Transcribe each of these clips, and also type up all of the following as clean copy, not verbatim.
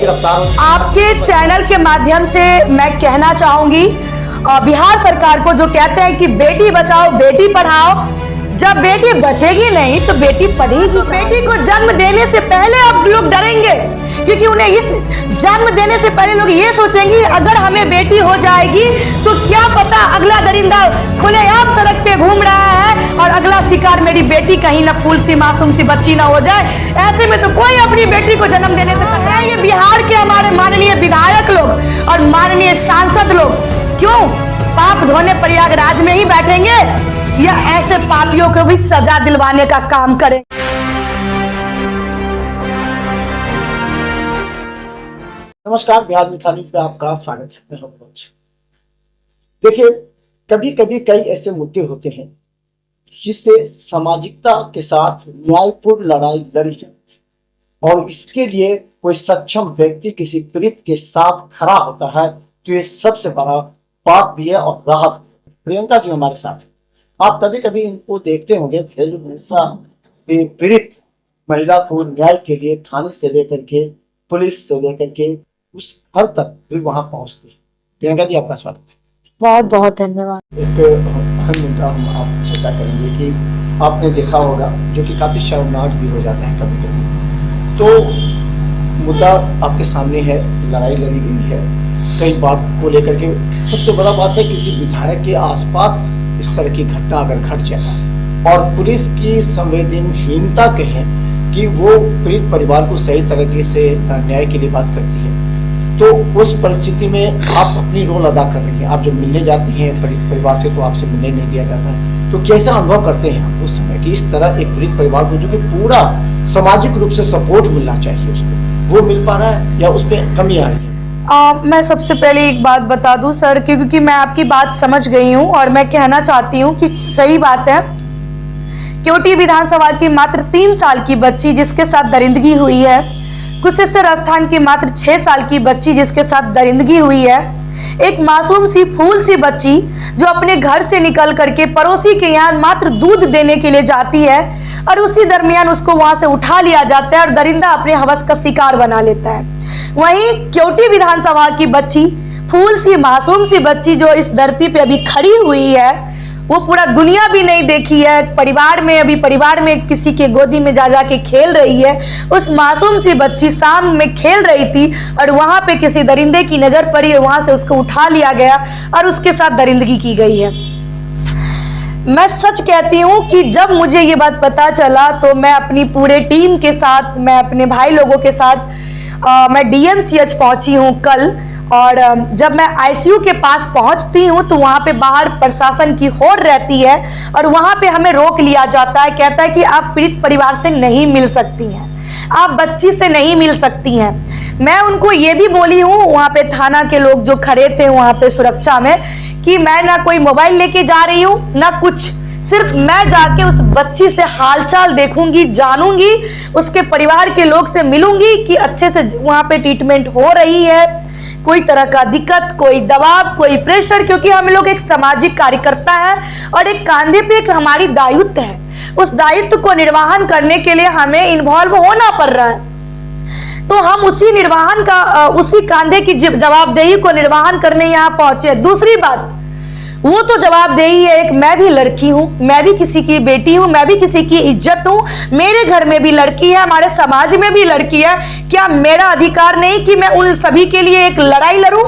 गिरफ्तार। आपके चैनल के माध्यम से मैं कहना चाहूंगी बिहार सरकार को, जो कहते हैं कि बेटी बचाओ बेटी पढ़ाओ, जब बेटी बचेगी नहीं तो बेटी पढ़ेगी। बेटी को जन्म देने से पहले अब लोग डरेंगे, क्योंकि उन्हें इस जन्म देने से पहले लोग ये सोचेंगे अगर हमें बेटी हो जाएगी तो क्या पता अगला दरिंदा खुलेआम सड़क पे घूम रहा है और अगला शिकार मेरी बेटी कहीं ना फूल सी मासूम सी बच्ची ना हो जाए। ऐसे में तो कोई अपनी बेटी को जन्म देने से पहले ये बिहार के हमारे माननीय विधायक लोग और माननीय सांसद लोग क्यों पाप धोने प्रयागराज में ही बैठेंगे या ऐसे पापियों को भी सजा दिलवाने का काम करें। नमस्कार, बिहार मिसाल न्यूज में आपका स्वागत है। मैं हूं मनोज। देखिए, कभी कभी कई ऐसे मुद्दे होते हैं जिससे सामाजिकता के साथ न्यायपूर्ण लड़ाई लड़ी जाती है और इसके लिए कोई सक्षम व्यक्ति किसी पीड़ित के साथ खड़ा होता है तो ये सबसे बड़ा पाप भी है और राहत। प्रियंका जी हमारे साथ, आप कभी कभी इनको देखते होंगे, घरेलू हिंसा पीड़ित महिला को न्याय के लिए थाने से लेकर के पुलिस से लेकर के उस घर तक भी वहां पहुंचते हैं। प्रियंका जी आपका स्वागत है। बहुत बहुत धन्यवाद। एक अहम मुद्दा हम आप चर्चा करेंगे कि आपने देखा होगा, जो कि काफी शर्मनाक भी हो जाता है कभी कभी। तो मुद्दा आपके सामने है, लड़ाई लड़ी गई है कई बात को लेकर के। सबसे बड़ा बात है किसी विधायक के आसपास इस तरह की घटना अगर घट जाए और पुलिस की संवेदनहीनता कहें कि वो पीड़ित परिवार को सही तरीके से न्याय के लिए बात करती है, तो उस परिस्थिति में आप अपनी रोल अदा कर रही हैं। आप जब मिलने जाती हैं पीड़ित परिवार से तो आपसे मिलने नहीं दिया जाता है, तो कैसा अनुभव करते हैं आप उस समय कि इस तरह एक पीड़ित परिवार को, जो कि पूरा सामाजिक रूप से सपोर्ट मिलना चाहिए उसको, वो मिल पा रहा है या उसमें कमी आ रही है? मैं सबसे पहले एक बात बता दूं सर, क्योंकि मैं आपकी बात समझ गई हूं और मैं कहना चाहती हूं कि सही बात है। केवटी विधानसभा की मात्र 3 साल की बच्ची जिसके साथ दरिंदगी हुई है, कुशेश्वर स्थान की मात्र 6 साल की बच्ची जिसके साथ दरिंदगी हुई है, एक मासूम सी फूल सी बच्ची जो अपने घर से निकल करके पड़ोसी के यहाँ मात्र दूध देने के लिए जाती है और उसी दरमियान उसको वहां से उठा लिया जाता है और दरिंदा अपने हवस का शिकार बना लेता है। वहीं केवटी विधानसभा की बच्ची, फूल सी मासूम सी बच्ची जो इस धरती पे अभी खड़ी हुई है, वो पूरा दुनिया भी नहीं देखी है, परिवार में किसी के गोदी में जा के खेल रही है। उस मासूम सी बच्ची शाम में खेल रही थी और वहां पे किसी दरिंदे की नजर पड़ी है, वहां से उसको उठा लिया गया और उसके साथ दरिंदगी की गई है। मैं सच कहती हूँ कि जब मुझे ये बात पता चला तो मैं अपनी पूरे टीम के साथ, मैं अपने भाई लोगों के साथ मैं DMCH पहुंची हूँ कल। और जब मैं ICU के पास पहुंचती हूं तो वहां पे बाहर प्रशासन की होड़ रहती है और वहां पे हमें रोक लिया जाता है। कहता है कि आप पीड़ित परिवार से नहीं मिल सकती हैं, आप बच्ची से नहीं मिल सकती हैं। मैं उनको ये भी बोली हूँ, वहां पे थाना के लोग जो खड़े थे वहां पे सुरक्षा में, कि मैं ना कोई मोबाइल लेके जा रही हूँ ना कुछ, सिर्फ मैं जाके उस बच्ची से हालचाल देखूंगी, जानूंगी, उसके परिवार के लोग से मिलूंगी कि अच्छे से वहां पे ट्रीटमेंट हो रही है, कोई तरह का दिक्कत, कोई दबाव, कोई प्रेशर, क्योंकि हम लोग एक सामाजिक कार्यकर्ता है और एक कांधे पे एक हमारी दायित्व है। उस दायित्व को निर्वहन करने के लिए हमें इन्वॉल्व होना पड़ रहा है, तो हम उसी निर्वहन का, उसी कांधे की जवाबदेही को निर्वहन करने यहाँ पहुंचे। दूसरी बात, वो तो जवाबदेही है, एक मैं भी लड़की हूँ, मैं भी किसी की बेटी हूँ, मैं भी किसी की इज्जत हूँ, मेरे घर में भी लड़की है, हमारे समाज में भी लड़की है। क्या मेरा अधिकार नहीं कि मैं उन सभी के लिए एक लड़ाई लड़ूं?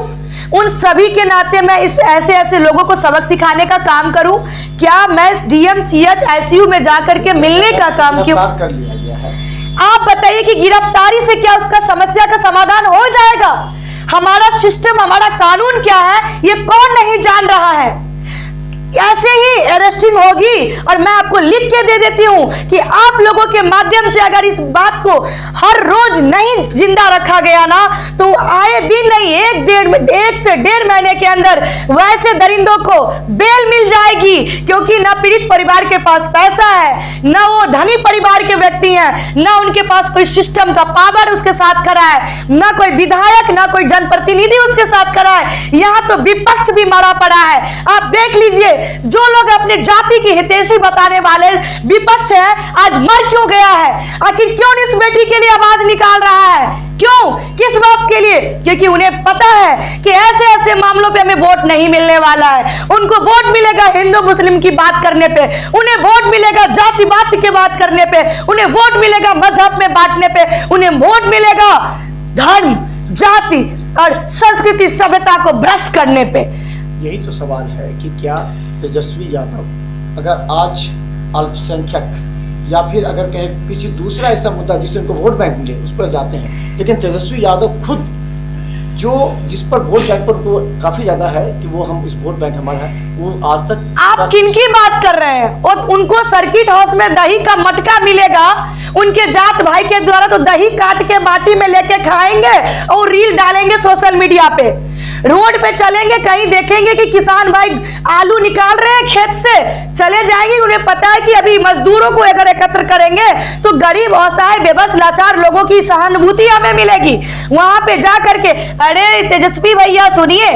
उन सभी के नाते मैं इस ऐसे लोगों को सबक सिखाने का काम करूं? क्या मैं DMCH ICU में जाकर के मिलने का काम क्यों कर लिया गया है? आप बताइए कि गिरफ्तारी से क्या उसका समस्या का समाधान हो जाएगा? हमारा सिस्टम, हमारा कानून क्या है, ये कौन नहीं जान रहा है? ऐसे ही अरेस्टिंग होगी और मैं आपको लिख के दे देती हूं कि आप लोगों के माध्यम से अगर इस बात को हर रोज नहीं जिंदा रखा गया ना, तो आए दिन नहीं, 1 से 1.5 महीने के अंदर वैसे दरिंदों को बेल मिल जाएगी, क्योंकि ना पीड़ित परिवार के पास पैसा है, ना वो धनी परिवार के व्यक्ति हैं, ना उनके पास कोई सिस्टम का पावर उसके साथ खड़ा है, ना कोई विधायक, ना कोई जनप्रतिनिधि उसके साथ खड़ा है। यहाँ तो विपक्ष भी मरा पड़ा है। आप देख लीजिए, जो लोग अपने जाति की हितैषी बताने वाले विपक्ष है, आज मर क्यों गया है? आखिर क्यों इस बेटी के लिए आवाज निकाल रहा है? क्यों? किस बात के लिए, क्योंकि उन्हें पता है कि ऐसे ऐसे मामलों पे हमें वोट नहीं मिलने वाला है। उनको वोट मिलेगा हिंदू मुस्लिम की बात करने पे, उन्हें वोट मिलेगा जाति बात की बात करने पे, उन्हें वोट मिलेगा मजहब में बांटने पे, उन्हें वोट मिलेगा धर्म जाति और संस्कृति सभ्यता को भ्रष्ट करने पे। यही तो सवाल है कि क्या तेजस्वी यादव अगर आज अल्पसंख्यक या फिर अगर कहे किसी दूसरा ऐसा मुद्दा जिससे उनको वोट बैंक मिले उस पर जाते हैं, लेकिन तेजस्वी यादव खुद जो जिस पर वोट बैंक पर उनको काफी ज्यादा है कि वो हम इस वोट बैंक हमारा है, वो आज तक। आप किनकी बात कर रहे हैं? और उनको सर्किट हाउस में दही का मटका मिलेगा, उनके जात भाई के द्वारा तो दही काट के बाटी में लेके खाएंगे और रील डालेंगे सोशल मीडिया पे। रोड पे चलेंगे, कहीं देखेंगे कि किसान भाई आलू निकाल रहे हैं खेत से, चले जाएंगे। उन्हें पता है कि अभी मजदूरों को अगर एकत्र करेंगे तो गरीब असहाय बेबस लाचार लोगों की सहानुभूति हमें मिलेगी। वहां पे जा करके अरे तेजस्वी भैया सुनिए,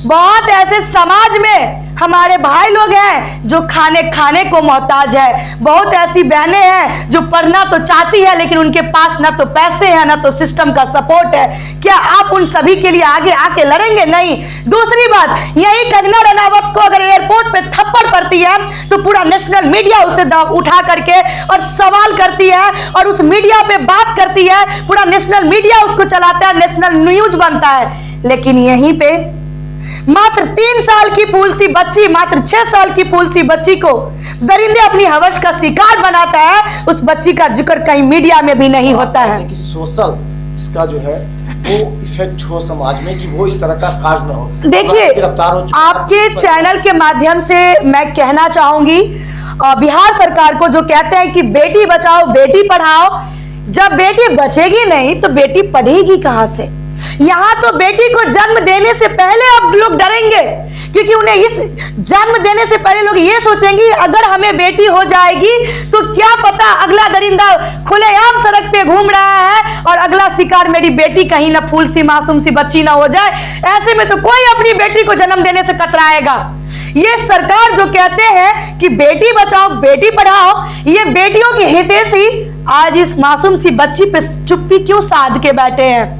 बहुत ऐसे समाज में हमारे भाई लोग हैं जो खाने को मोहताज है, बहुत ऐसी बहनें हैं जो पढ़ना तो चाहती है लेकिन उनके पास ना तो पैसे हैं ना तो सिस्टम का सपोर्ट है। क्या आप उन सभी के लिए आगे आके लड़ेंगे? नहीं। दूसरी बात, यही कंगना रनावत को अगर एयरपोर्ट पे थप्पड़ पड़ती है तो पूरा नेशनल मीडिया उसे उठा करके और सवाल करती है और उस मीडिया पे बात करती है, पूरा नेशनल मीडिया उसको चलाता है, नेशनल न्यूज बनता है। लेकिन यहीं पे मात्र 3 साल की फूल सी बच्ची, मात्र 6 साल की फूल सी बच्ची को दरिंदे अपनी हवस का शिकार बनाता है, उस बच्ची का जिक्र कहीं मीडिया में भी नहीं होता है। कि सोशल इसका जो है वो इफेक्ट हो समाज में कि वो इस तरह का कार्य न हो। देखिए, आपके चैनल के माध्यम से मैं कहना चाहूंगी बिहार सरकार को, जो कहते हैं कि बेटी बचाओ बेटी पढ़ाओ, जब बेटी बचेगी नहीं तो बेटी पढ़ेगी कहां से? यहां तो बेटी को जन्म देने से पहले अब लोग डरेंगे, क्योंकि उन्हें इस जन्म देने से पहले लोग ये सोचेंगे अगर हमें बेटी हो जाएगी तो क्या पता अगला दरिंदा खुलेआम सड़क पे घूम रहा है और अगला शिकार मेरी बेटी कहीं ना फूल सी मासूम सी बच्ची ना हो जाए। ऐसे में तो कोई अपनी बेटी को जन्म देने से कतराएगा। ये सरकार जो कहते हैं कि बेटी बचाओ बेटी पढ़ाओ, ये बेटियों की हितैषी आज इस मासूम सी बच्ची पे चुप्पी क्यों साध के बैठे हैं?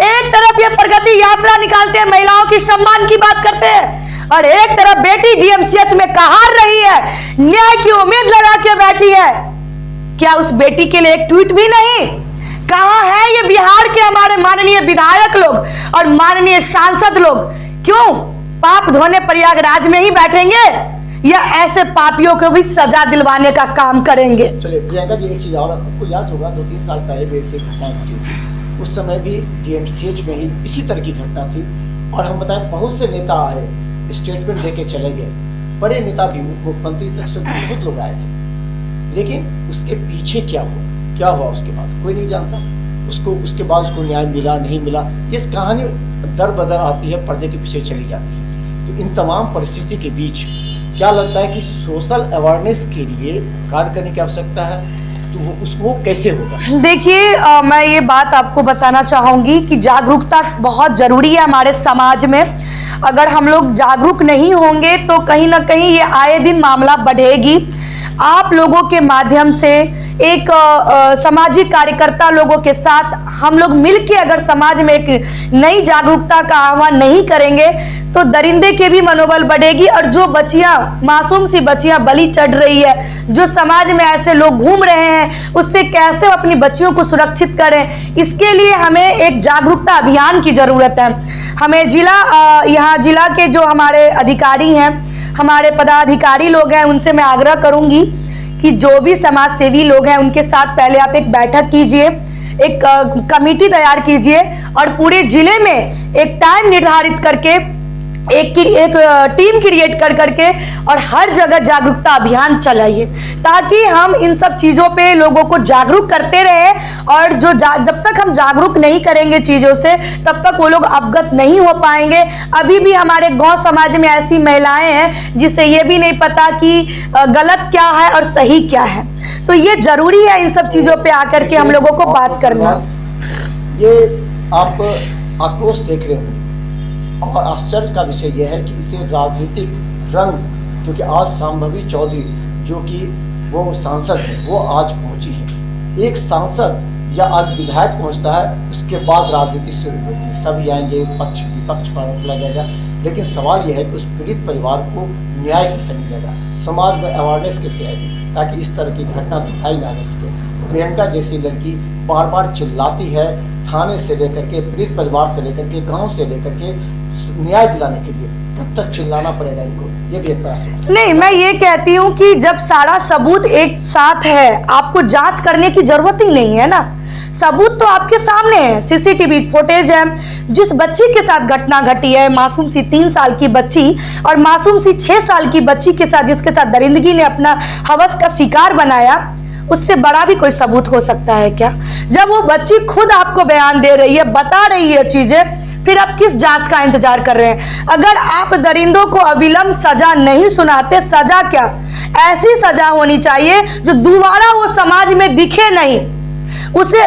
एक तरफ ये प्रगति यात्रा निकालते हैं, महिलाओं की सम्मान की बात करते हैं, और एक तरफ बेटी डीएमसीएच में कहार रही है, न्याय की उम्मीद लगा के बैठी है। क्या उस बेटी के लिए एक ट्वीट भी नहीं? कहां है ये बिहार के हमारे माननीय विधायक लोग और माननीय सांसद लोग? क्यों पाप धोने प्रयागराज में ही बैठेंगे या ऐसे पापियों को भी सजा दिलवाने का काम करेंगे? चलिए प्रियंका जी, एक चीज और आपको याद होगा 2-3 साल पहले भी ऐसी घटना घटी थी, उस समय भी डीएमसीएच में ही इसी तरह की घटना थी और हम बताएं बहुत से नेता आए, स्टेटमेंट देके चले गए, बड़े नेता भी, मुख्यमंत्री तक से बहुत लोग आए थे, लेकिन उसके पीछे क्या हुआ उसके बाद कोई नहीं जानता। उसके बाद उसको न्याय मिला नहीं मिला, इस कहानी दर बदर आती है, पर्दे के पीछे चली जाती है। तो इन तमाम परिस्थिति के बीच क्या लगता है कि सोशल अवेयरनेस के लिए कार्य करने की आवश्यकता है, तो वो उसको कैसे होगा? देखिए, मैं ये बात आपको बताना चाहूंगी कि जागरूकता बहुत जरूरी है हमारे समाज में। अगर हम लोग जागरूक नहीं होंगे तो कहीं ना कहीं ये आए दिन मामला बढ़ेगी। आप लोगों के माध्यम से एक सामाजिक कार्यकर्ता लोगों के साथ हम लोग मिलके अगर समाज में एक नई जागरूकता का आह्वान नहीं करेंगे तो दरिंदे के भी मनोबल बढ़ेगी, और जो बच्चियां, मासूम सी बच्चियां बलि चढ़ रही है, जो समाज में ऐसे लोग घूम रहे हैं, उससे कैसे अपनी बच्चियों को सुरक्षित करें, इसके लिए हमें एक जागरूकता अभियान की जरूरत है। हमें यहाँ जिला के जो हमारे अधिकारी हैं, हमारे पदाधिकारी लोग हैं, उनसे मैं आग्रह करूंगी कि जो भी समाज सेवी लोग हैं उनके साथ पहले आप एक बैठक कीजिए, एक कमेटी तैयार कीजिए और पूरे जिले में एक टाइम निर्धारित करके एक टीम क्रिएट कर करके और हर जगह जागरूकता अभियान चलाइए, ताकि हम इन सब चीज़ों पे लोगों को जागरूक करते रहें। और जब तक हम जागरूक नहीं करेंगे चीज़ों से तब तक वो लोग अवगत नहीं हो पाएंगे। अभी भी हमारे गांव समाज में ऐसी महिलाएं हैं जिससे ये भी नहीं पता कि गलत क्या है और सही क्या है। तो ये जरूरी है इन सब चीज़ों पे आकर के हम लोगों को बात करना। ये आप आक्रोश देख रहे होंगे और आश्चर्य का विषय यह है कि इसे राजनीतिक रंग, क्योंकि आज शांभवी चौधरी जो कि वो सांसद है वो आज पहुंची है। एक सांसद या आज विधायक पहुंचता है, उसके बाद राजनीति शुरू होती है। सब आएंगे, पक्ष विपक्ष पर लगेगा, लेकिन सवाल यह है कि उस पीड़ित परिवार को न्याय कैसे मिलेगा, समाज में अवेयरनेस कैसे आएगी, ताकि इस तरह की घटना दिखाई ना जा सके। प्रियंका जैसी लड़की बार बार चिल्लाती है, थाने से लेकर के, पीड़ित परिवार से लेकर के, गांव से लेकर के न्याय दिलाने के लिए। कब तक चिल्लाना पड़ेगा इनको, ये भी एक तरह से। नहीं, मैं ये कहती हूँ कि जब सारा सबूत एक साथ है, आपको जांच करने की जरूरत ही नहीं है ना। सबूत तो आपके सामने है, सीसीटीवी फुटेज है। जिस बच्ची के साथ घटना घटी है, मासूम सी 3 साल की बच्ची और मासूम सी 6 साल की बच्ची के साथ, जिसके साथ दरिंदगी ने अपना हवस का शिकार बनाया, उससे बड़ा भी कोई सबूत हो सकता है क्या? जब वो बच्ची खुद आपको बयान दे रही है, बता रही है चीजें, फिर आप किस जांच का इंतजार कर रहे हैं? अगर आप दरिंदों को अविलंब सजा नहीं सुनाते, सजा क्या, ऐसी सजा होनी चाहिए जो दोबारा वो समाज में दिखे नहीं। उसे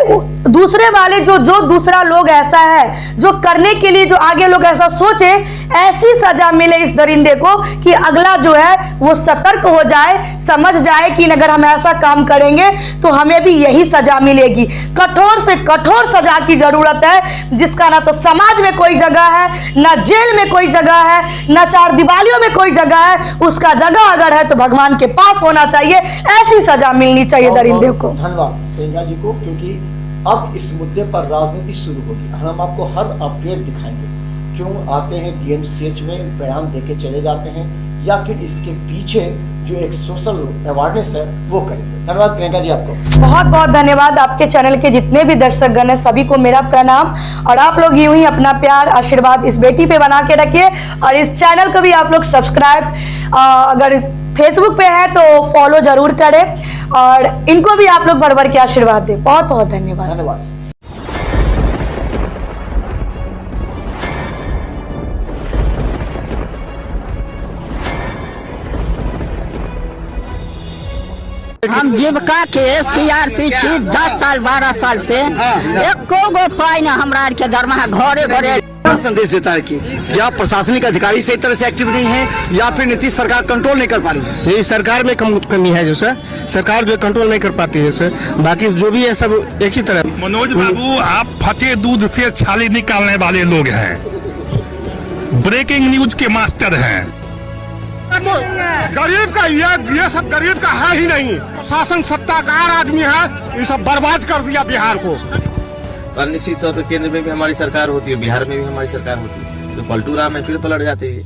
दूसरे वाले जो दूसरा लोग ऐसा है जो करने के लिए, जो आगे लोग ऐसा सोचे, ऐसी सजा मिले इस दरिंदे को कि अगला जो है वो सतर्क हो जाए, समझ जाए कि अगर हम ऐसा काम करेंगे तो हमें भी यही सजा मिलेगी। कठोर से कठोर सजा की जरूरत है, जिसका ना तो समाज में कोई जगह है, ना जेल में कोई जगह है, ना चार दीवालियों में कोई जगह है। उसका जगह अगर है तो भगवान के पास होना चाहिए। ऐसी सजा मिलनी चाहिए दरिंदे को। धन्यवाद प्रियंका जी को, क्योंकि अब इस मुद्दे पर राजनीति शुरू होगी। हम आपको हर अपडेट दिखाएंगे, क्यों आते हैं डीएमसीएच में बयान देके चले जाते हैं, या फिर इसके पीछे जो एक सोशल अवेयरनेस है वो करेंगे। धन्यवाद प्रियंका जी आपको। बहुत बहुत धन्यवाद। आपके चैनल के जितने भी दर्शकगण हैं सभी को मेरा प्रणाम। और आप लोग यूं ही अपना प्यार आशीर्वाद इस बेटी पे बना के रखिए, और इस चैनल को भी आप लोग सब्सक्राइब, अगर फेसबुक पे है तो फॉलो जरूर करें, और इनको भी आप लोग भर भर के आशीर्वाद दें। बहुत बहुत धन्यवाद। धन्यवाद। हम जीविका के सीआरपी छी 10 साल 12 साल से, एको गो पाई ना हमरा के दरमाहा घरे घरे। संदेश देता है कि या प्रशासनिक अधिकारी सही तरह से एक्टिव नहीं है, या फिर नीतीश सरकार कंट्रोल नहीं कर पा रही है। ये सरकार में कमी है जो सर, सरकार जो कंट्रोल नहीं कर पाती है सर। बाकी जो भी है सब एक ही तरह। मनोज बाबू, आप फटे दूध से छाली निकालने वाले लोग हैं, ब्रेकिंग न्यूज के मास्टर हैं। गरीब का ये सब गरीब का है ही नहीं। शासन सत्ताकार आदमी है, ये सब बर्बाद कर दिया बिहार को। तो निश्चित तौर पर केंद्र में भी हमारी सरकार होती है, बिहार में भी हमारी सरकार होती है, तो पलटू राम है फिर पलट जाते हैं।